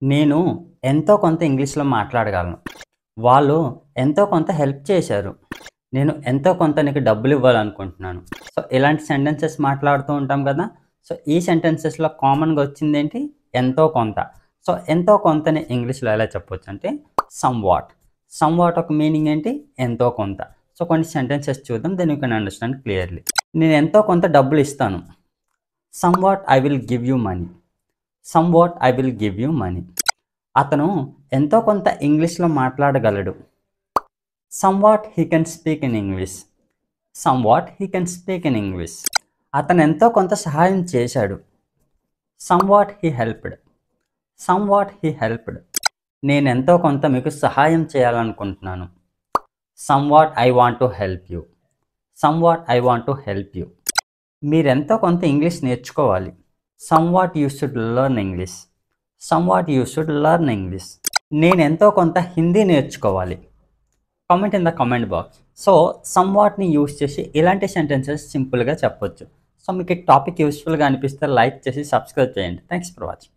నేను ఎంతో కొంత ఇంగ్లీష్‌లో మాట్లాడగలను. వాళ్ళు ఎంతో కొంత హెల్ప్ చేశారు. నేను ఎంతో కొంత నీకు డబ్బులివ్వాలనుకుంటున్నాను. సో, ఇలాంటి సెంటెన్సెస్ మాట్లాడుతూ ఉంటాం కదా! సో, ఈ సెంటెన్సెస్‌లో కామన్‌గా వచ్చిందేంటి? ఎంతో కొంత. సో, ఎంతో కొంతని ఇంగ్లీష్‌లో ఎలా చెప్పొచ్చంటే సమ్‌వాట్. సమ్‌వాట్ ఒక మీనింగ్ ఏంటి? ఎంతో కొంత. సో, కొన్ని సెంటెన్సెస్ చూద్దాం. Then you can understand clearly. నేను ఎంతో కొంత డబ్బులిస్తాను. Somewhat I will give you money. Somewhat I will give you money. అతను ఎంతో కొంత ఇంగ్లీష్‌లో మాట్లాడగలడు. Somewhat he can speak in English. Somewhat he can speak in English. అతను ఎంతో కొంత సహాయం చేశాడు. Somewhat he helped. Somewhat he helped. నేనెంతో కొంత మీకు సహాయం చేయాలనుకుంటున్నాను. Somewhat I want to help you. Somewhat I want to help you. మీరెంతో కొంత ఇంగ్లీష్ నేర్చుకోవాలి. Somewhat you should learn English. Somewhat you should learn English. నేనెంతో కొంత హిందీ నేర్చుకోవాలి. Comment in the comment box. So, సమ్‌వాట్‌ని యూజ్ చేసి ఇలాంటి సెంటెన్సెస్ సింపుల్‌గా చెప్పొచ్చు. సో, మీకు ఈ టాపిక్ యూజ్‌ఫుల్‌గా అనిపిస్తే లైక్ చేసి సబ్స్క్రైబ్ చేయండి. Thanks for watching.